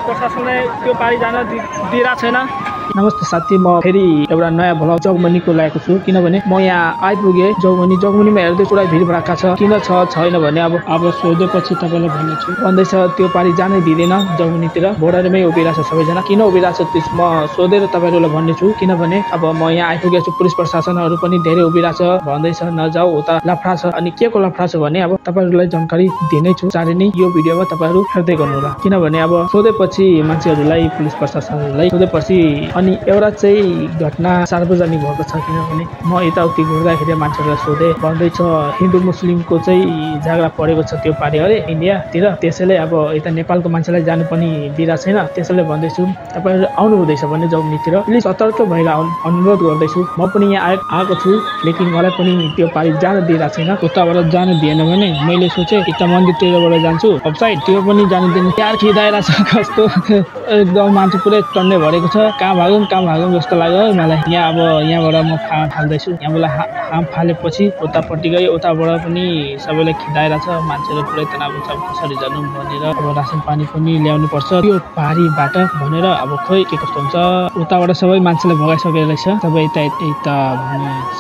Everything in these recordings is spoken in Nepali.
प्रशासनले त्यो पारी जान दिइरहेको छैन। नमस्ते साथी, म फेरि एउटा नयाँ भ्लग जगमनीको ल्याएको छु। किनभने म यहाँ आइपुगेँ जगमनीमा हेर्दै पुरा भिड भराका छ। किन छैन भने अब सोधेपछि तपाईँलाई भन्नेछु। भन्दैछ त्यो पारी जानै दिँदैन, जगमनीतिर बोर्डरमै उभिरहेको छ सबैजना। किन उभिरहेको छ त्यस म सोधेर तपाईँहरूलाई भन्नेछु। किनभने अब म यहाँ आइपुगेको छु, पुलिस प्रशासनहरू पनि धेरै उभिरहेको छ। भन्दैछ नजाऊ, उता लफडा छ। अनि के को लफडा छ भने अब तपाईँहरूलाई जानकारी दिनेछु। चाँडै नै यो भिडियोमा तपाईँहरू हेर्दै गर्नुहोला। किनभने अब सोधेपछि मान्छेहरूलाई, पुलिस प्रशासनहरूलाई सोधेपछि अनि एउटा चाहिँ घटना सार्वजनिक भएको छ। किनभने म यताउति घुर्दाखेरि मान्छेहरूलाई सोधेँ, भन्दैछ हिन्दू मुस्लिमको चाहिँ झगडा परेको छ त्यो पारि अरे इन्डियातिर। त्यसैले अब यता नेपालको मान्छेलाई जानु पनि दिइरहेको छैन। त्यसैले भन्दैछु तपाईँहरू आउनु हुँदैछ भने जगमनीतिर प्लिज सतर्क भएर अनुरोध गर्दैछु। म पनि यहाँ आएको छु, लेकिन मलाई पनि त्यो पारि जान दिइरहेको छैन। उताबाट जानु दिएन भने मैले सोचेँ यता मन्दिरतिरबाट जान्छु अफसाइड, त्यो पनि जानु दिएन। यार खिदाइरहेको छ कस्तो, एकदम मान्छे पुरै टन्ने भरेको छ। कहाँ भागौँ जस्तो लाग्यो है मलाई। यहाँबाट म फाल्दैछु। यहाँबाट हाम फालेपछि उतापट्टि गएँ, उताबाट पनि सबैलाई खिदाइरहेको छ। मान्छेहरू पुरै तनाव छ, कसरी जानु भनेर। अब रासन पानी पनि ल्याउनु पर्छ त्यो पारीबाट भनेर। अब खोइ के कस्तो हुन्छ। उताबाट सबै मान्छेलाई भगाइसकेको रहेछ। सबै यता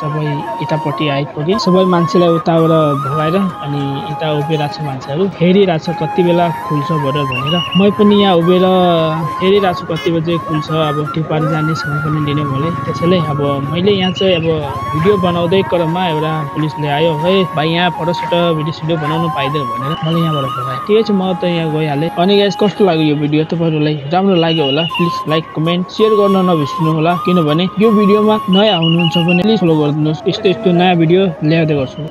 सबै यतापट्टि आइपुगे। सबै मान्छेलाई उताबाट भगाएर अनि यता उभिरहेको छ। मान्छेहरू हेरिरहेको छ कति बेला खुल्छ बोर्डर भनेर। मै पनि यहाँ उभिएर हेरिरहेको छु कति बजे खुल्छ। अब त्यो पारि जाने समय पनि लिने मलाई। त्यसैले अब मैले यहाँ चाहिँ अब भिडियो बनाउँदै क्रममा एउटा पुलिसले आयो, है भाइ यहाँ फोटोसोटो भिडियो बनाउनु पाइँदैन भनेर मलाई यहाँबाट भगाए। ठिकै छ, म त यहाँ गइहालेँ। अनि गाइस कस्तो लाग्यो यो भिडियो? तपाईँहरूलाई राम्रो लाग्यो होला? प्लिज लाइक, कमेन्ट, सेयर गर्न नबिर्सिनु होला। किनभने यो भिडियोमा नयाँ हुनुहुन्छ भने प्लिज फलो गरिदिनुहोस्। यस्तो नयाँ भिडियो ल्याउँदै गर्छु।